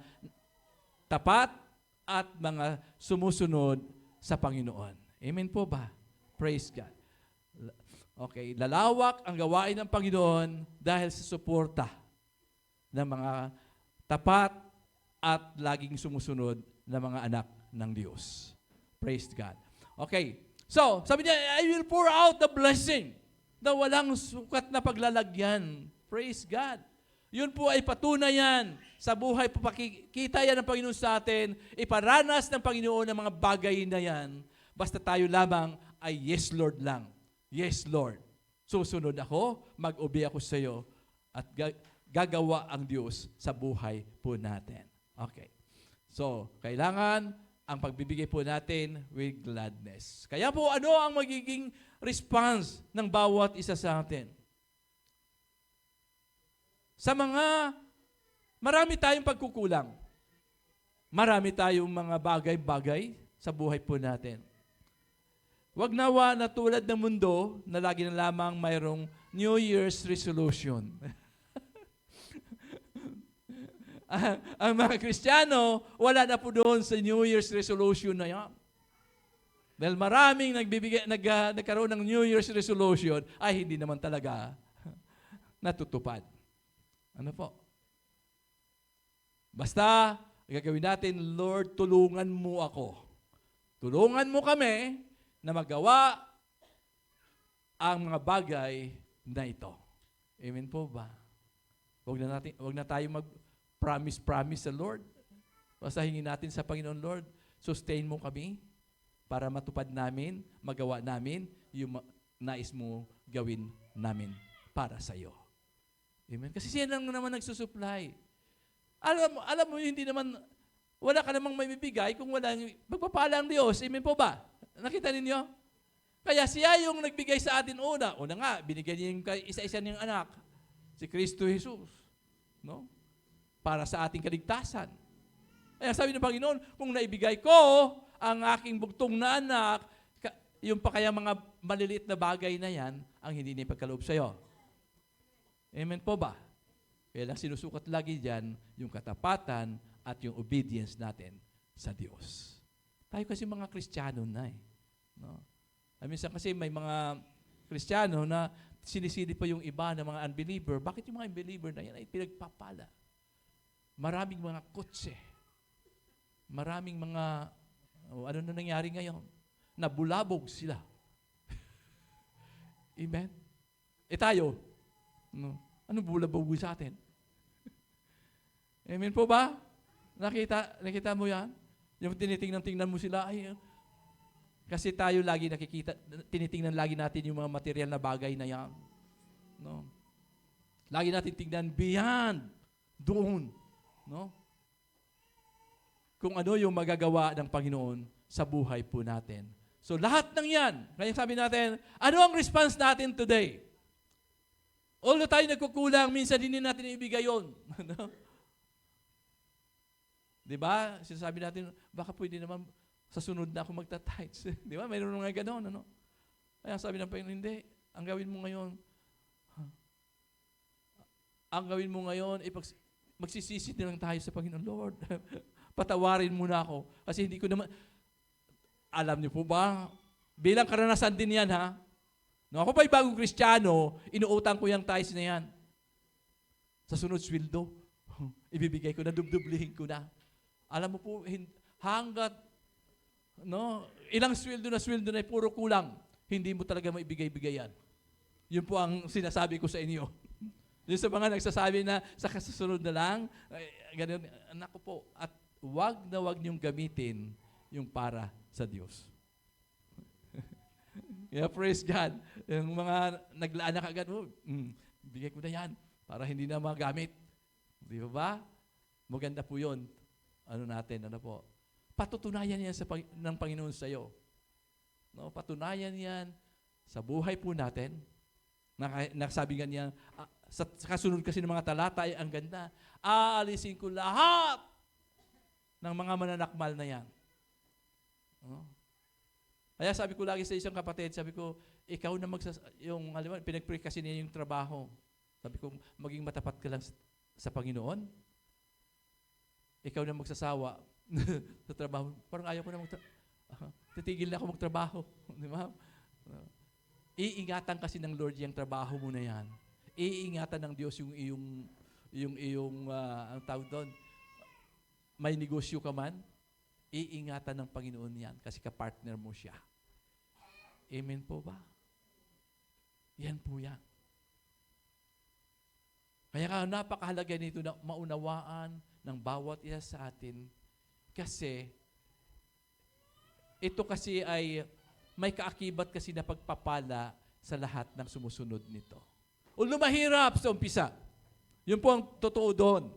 tapat at mga sumusunod sa Panginoon. Amen po ba? Praise God. Okay, lalawak ang gawain ng Panginoon dahil sa suporta ng mga tapat at laging sumusunod na mga anak ng Diyos. Praise God. Okay, so sabi niya, I will pour out the blessing na walang sukat na paglalagyan. Praise God. Yun po ay patunay yan sa buhay. Pakikita yan ng Panginoon sa atin. Iparanas ng Panginoon ang mga bagay na yan. Basta tayo lamang ay yes Lord lang. Yes Lord. Susunod ako, mag-obey ako sa iyo at gagawa ang Diyos sa buhay po natin. Okay. So, kailangan ang pagbibigay po natin with gladness. Kaya po, ano ang magiging response ng bawat isa sa atin? Marami tayong pagkukulang. Marami tayong mga bagay-bagay sa buhay po natin. Wag nawa na tulad ng mundo na lagi na lamang mayroong New Year's resolution. Ang mga Kristiyano, wala na po doon sa New Year's resolution na yan. Dahil maraming nagkaroon ng New Year's resolution ay hindi naman talaga natutupad. Ano po? Basta, gagawin natin, Lord, tulungan mo ako. Tulungan mo kami na magawa ang mga bagay na ito. Amen po ba? Huwag na tayo mag-promise sa Lord. Basta hingin natin sa Panginoon, Lord, sustain mo kami para matupad namin, magawa namin yung nais mo gawin namin para sa iyo. Amen? Kasi siya lang naman nagsusupply. Alam mo, hindi naman, wala ka namang may bibigay kung wala, magpapala ang Diyos. Amen po ba? Nakita ninyo? Kaya siya yung nagbigay sa atin una. Una nga, binigyan niya yung isa-isa niyang anak, si Kristo Jesus. No? Para sa ating kaligtasan. Kaya sabi ng Panginoon, kung naibigay ko ang aking bugtong na anak, yung pa kaya mga maliliit na bagay na yan, ang hindi niya pagkaloob sa'yo. Amen po ba? Kaya lang sinusukat lagi dyan yung katapatan at yung obedience natin sa Diyos. Tayo kasi mga Kristiyano na eh. No? Minsan kasi may mga Kristiyano na sinisili pa yung iba na mga unbeliever. Bakit yung mga unbeliever na yan ay pinagpapala? Maraming mga kotse. Maraming mga, ano na nangyari ngayon? Nabulabog sila. Amen? Tayo, no? Ano bulabog sa atin? Amen po ba? Nakita mo yan? Yung tinitingnan mo sila, kasi tayo lagi tinitingnan lagi natin yung mga material na bagay na yan. No? Lagi natin tingnan beyond, doon. No? Kung ano yung magagawa ng Panginoon sa buhay po natin. So lahat ng yan, kaya sabi natin, ano ang response natin today? Although tayo nagkukulang, minsan hindi natin ibigay yun. No? Diba? Sinasabi natin, baka pwede naman sa sunod na ako magta-tithes. Diba? Mayroon mga gano'n. Ano? Kaya sabi ng Panginoon, hindi. Ang gawin mo ngayon, magsisisi na lang tayo sa Panginoon. Lord, patawarin mo na ako. Kasi hindi ko naman, alam niyo po ba, bilang karanasan din yan, ha? No, ako pa'y bagong Kristiyano, inuutang ko yung tithes na yan. Sa sunod sweldo, ibibigay ko na, dubdublihin ko na. Alam mo po, hanggat ilang sweldo na puro kulang, hindi mo talaga maibigay-bigay yan. Yun po ang sinasabi ko sa inyo. Yung sa mga nagsasabi na sa kasusunod na lang, ganun, anak ko po, at wag niyong gamitin yung para sa Diyos. Yeah, praise God. Yung mga naglaan na kagad, bigay ko na yan para hindi na magamit. Di ba? Maganda po yun. Ano po? Patutunayan yan ng Panginoon sa iyo. No? Patunayan yan sa buhay po natin. Nakasabi nga niya, sa kasunod kasi ng mga talata ay ang ganda. Aalisin ko lahat ng mga mananakmal na yan. No? Kaya sabi ko lagi sa isang kapatid, sabi ko, ikaw na alam mo, pinag-pray kasi niya yung trabaho. Sabi ko, maging matapat ka lang sa Panginoon. Ikaw na magsasawa sa trabaho. Parang ayaw ko na titigil na ako magtrabaho. Di ba? Iingatan kasi ng Lord yung trabaho mo na yan. Iingatan ng Diyos yung iyong ang tawag doon, may negosyo ka man, iingatan ng Panginoon yan kasi kapartner mo siya. Amen po ba? Yan po yan. Kaya napakahalaga nito na maunawaan ng bawat isa sa atin kasi ito kasi ay may kaakibat kasi na pagpapala sa lahat ng sumusunod nito. Although mahirap sa umpisa. Yun po ang totoo doon.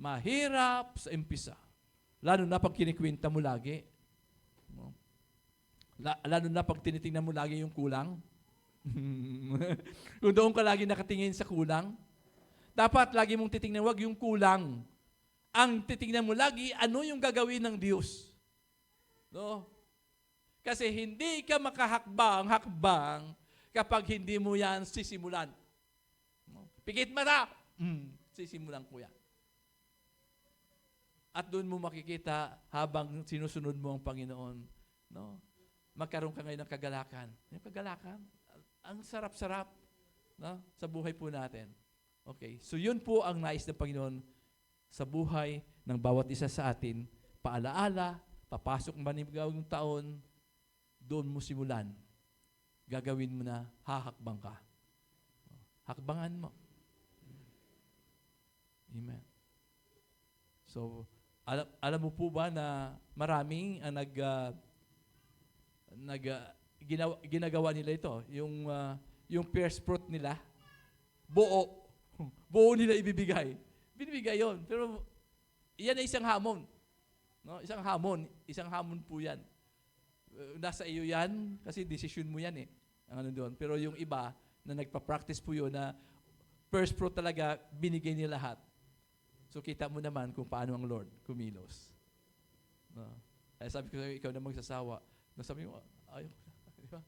Mahirap sa umpisa. Lalo na pag kinikwenta mo lagi. Lalo na pag tinitingnan mo lagi yung kulang. Kung doon ka lagi nakatingin sa kulang, dapat lagi mong titingnan, wag yung kulang. Ang titingnan mo lagi, ano yung gagawin ng Diyos. No? Kasi hindi ka makahakbang kapag hindi mo yan sisimulan. No? Pikit mata, sisimulan ko yan. At doon mo makikita habang sinusunod mo ang Panginoon, no? Magkaroon ka ngayon ng kagalakan. Yung kagalakan, ang sarap-sarap, no? Sa buhay po natin. Okay, so yun po ang nais ng Panginoon sa buhay ng bawat isa sa atin. Paalaala, papasok manibagawang taon, doon mo simulan. Gagawin mo na, hahakbang ka. Hakbangan mo. Amen. So, alam mo po ba na maraming ang ginagawa nila ito, yung first fruit nila, buo nila ibibigay. Binibigay yon. Pero yan ay isang hamon. No? Isang hamon po yan. Nasa iyo yan, kasi decision mo yan eh. Ang ano doon. Pero yung iba na nagpa-practice po yun na first fruit talaga, binigay niya lahat. So kita mo naman kung paano ang Lord kumilos. No? Kaya sabi ko, ikaw na magsasawa. Sabi mo, ayaw ko na. Diba?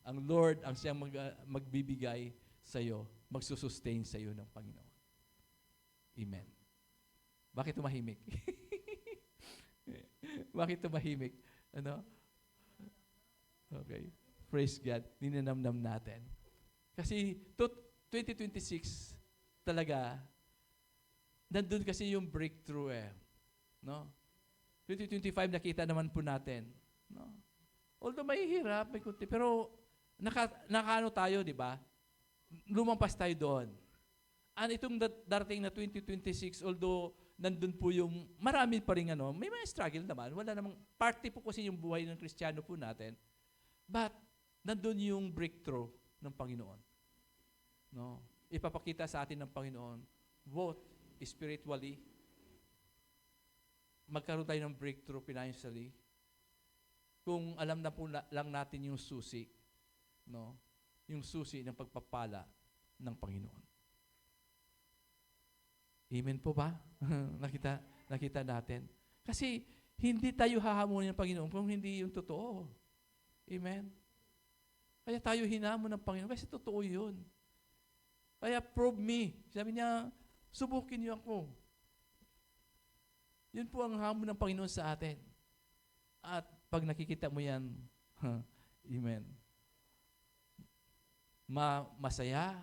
Ang Lord ang siyang magbibigay sa iyo, magsusustain sa iyo ng Panginoon. Amen. Bakit tumahimik? Bakit tumahimik? Ano? Okay. Praise God. Ninanamnam natin. Kasi 2026 talaga, nandun kasi yung breakthrough eh. No? 2025 nakita naman po natin. No? Although mahihirap, may kunti, pero nakaano tayo, di ba? Lumampas tayo doon. And itong darating na 2026, although nandun po yung, marami pa rin may mga struggle naman. Wala namang, party po kasi yung buhay ng Kristiyano po natin. But, nandun yung breakthrough ng Panginoon. No? Ipapakita sa atin ng Panginoon, both spiritually, magkaroon tayo ng breakthrough financially, kung alam na po lang natin yung susi, no? Yung susi ng pagpapala ng Panginoon. Amen po ba? nakita natin. Kasi hindi tayo hahamunin ng Panginoon kung hindi yung totoo. Amen? Kaya tayo hinamon ng Panginoon kasi totoo yun. Kaya prove me. Sabi niya, subukin niyo ako. Yun po ang hamon ng Panginoon sa atin. At pag nakikita mo yan, amen. Masaya.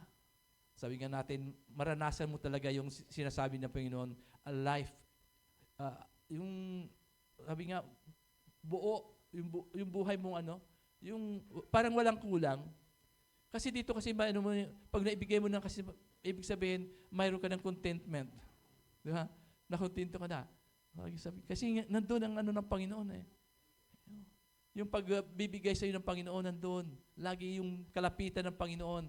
Sabi nga natin, maranasan mo talaga yung sinasabi ng Panginoon, a life, sabi nga, buo, yung buhay mong yung parang walang kulang. Kasi dito kasi, pag naibigay mo na kasi, ibig sabihin, mayroon ka ng contentment. Di ba? Nakontento ka na. Kasi nandun ang ng Panginoon eh. Yung pagbibigay sa iyo ng Panginoon nandun. Lagi yung kalapitan ng Panginoon.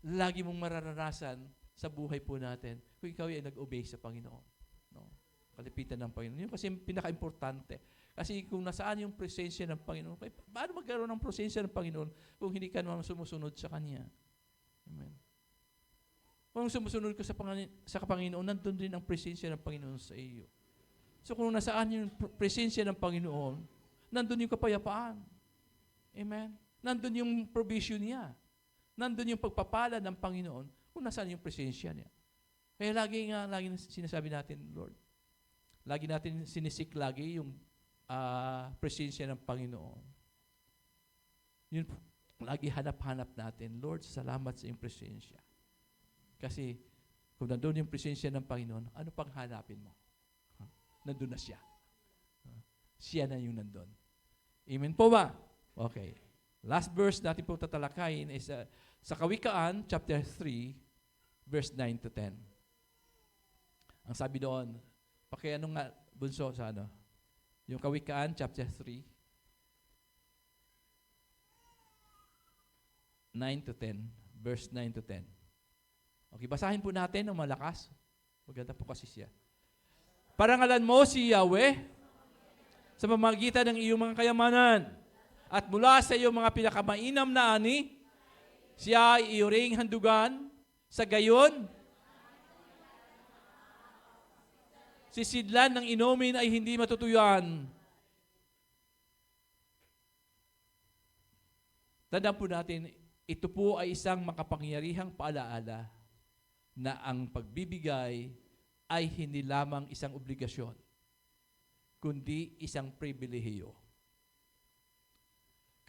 Lagi mong mararanasan sa buhay po natin kung ikaw ay nag-obey sa Panginoon. No? Kalapitan ng Panginoon. Yun kasi pinaka-importante. Kasi kung nasaan yung presensya ng Panginoon, paano magkaroon ng presensya ng Panginoon kung hindi ka naman sumusunod sa Kanya? Amen. Kung sumusunod ka sa Panginoon, nandun din ang presensya ng Panginoon sa iyo. So kung nasaan yung presensya ng Panginoon, nandun yung kapayapaan. Amen? Nandun yung provision niya. Nandun yung pagpapala ng Panginoon kung nasaan yung presensya niya. Kaya lagi sinasabi natin, Lord, lagi natin sinisik lagi yung presensya ng Panginoon. Yun, lagi hanap-hanap natin, Lord, salamat sa iyong presensya. Kasi kung nandun yung presensya ng Panginoon, ano pang hanapin mo? Nandun na siya. Siya na yung nandun. Amen po ba? Okay. Last verse natin po tatalakayin is sa Kawikaan, chapter 3, verse 9 to 10. Ang sabi doon, pakianong nga, bunso sa ano? Yung Kawikaan, chapter 3, 9 to 10. Verse 9 to 10. Okay, basahin po natin ng malakas. Maganda po kasi siya. Parangalan mo si Yahweh sa pamamagitan ng iyong mga kayamanan at mula sa iyong mga pinakamainam na ani, siya ay iyong handugan sa gayon. Sisidlan ng inumin ay hindi matutuyuan. Tandaan po natin, ito po ay isang makapangyarihang paalaala na ang pagbibigay ay hindi lamang isang obligasyon, kundi isang pribilehiyo.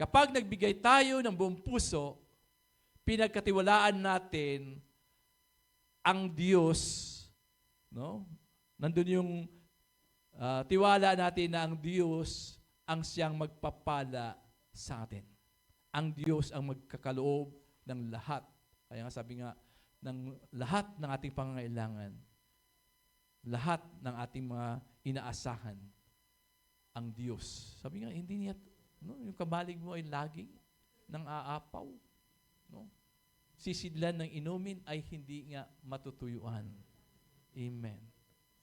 Kapag nagbigay tayo ng buong puso, pinagkatiwalaan natin ang Diyos, no? Nandun yung tiwala natin na ang Diyos ang siyang magpapala sa atin. Ang Diyos ang magkakaloob ng lahat. Kaya nga sabi nga, ng lahat ng ating pangangailangan, lahat ng ating mga inaasahan, ang Diyos. Sabi nga, hindi niya, no, yung kabalig mo ay laging nang aapaw. No? Sisidlan ng inumin ay hindi nga matutuyuan. Amen.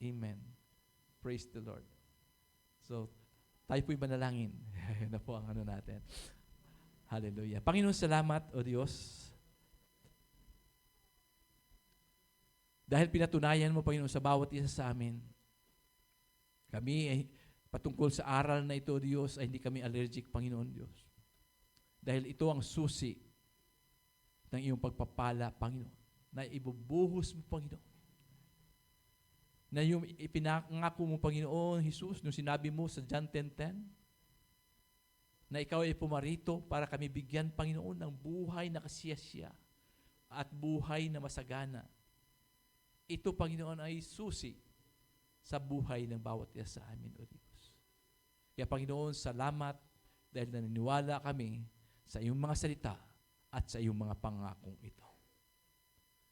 Amen. Praise the Lord. So, tayo po'y manalangin. Na po ang ano natin. Hallelujah. Panginoon, salamat, O Diyos. Dahil pinatunayan mo, Panginoon, sa bawat isa sa amin. Kami ay patungkol sa aral na ito, O Diyos, ay hindi kami allergic, Panginoon Diyos. Dahil ito ang susi ng iyong pagpapala, Panginoon, na ibubuhos mo, Panginoon. Na yung ipinangako mo, Panginoon, Jesus, nung sinabi mo sa John 10:10, na ikaw ay pumarito para kami bigyan, Panginoon, ng buhay na kasiyasiya at buhay na masagana. Ito, Panginoon, ay susi sa buhay ng bawat isa sa amin, O Diyos. Kaya, Panginoon, salamat dahil naniniwala kami sa iyong mga salita at sa iyong mga pangakong ito.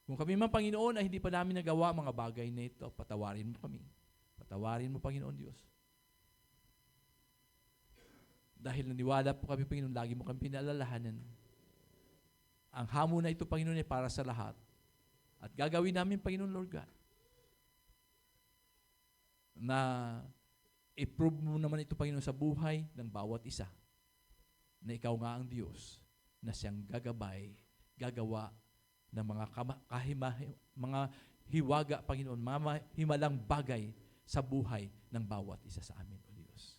Kung kami man, Panginoon, ay hindi pa namin nagawa mga bagay na ito, patawarin mo kami. Patawarin mo, Panginoon Diyos. Dahil naniwala po kami, Panginoon, lagi mo kami pinaalalahanan. Ang hamon na ito, Panginoon, ay para sa lahat. At gagawin namin, Panginoon Lord God, na i-prove mo naman ito, Panginoon, sa buhay ng bawat isa. Na ikaw nga ang Diyos na siyang gagabay, gagawa ng mga hiwaga, Panginoon, mga himalang bagay sa buhay ng bawat isa sa amin, O Diyos.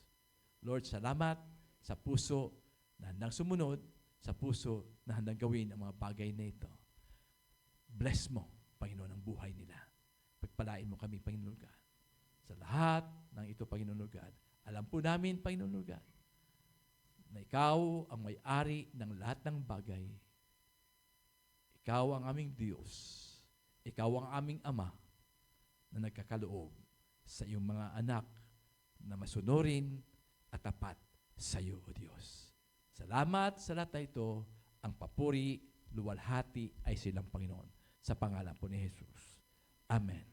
Lord, salamat sa puso na handang sumunod, sa puso na handang gawin ang mga bagay na ito. Bless mo, Panginoon, ang buhay nila. Pagpalain mo kami, Panginoon God. Sa lahat ng ito, Panginoon God. Alam po namin, Panginoon God, na ikaw ang may-ari ng lahat ng bagay. Ikaw ang aming Diyos. Ikaw ang aming Ama na nagkakaloob sa iyong mga anak na masunurin at tapat sa iyo, O Diyos. Salamat sa lahat na ito. Ang papuri, luwalhati ay silang Panginoon. Sa pangalan po ni Jesus. Amen.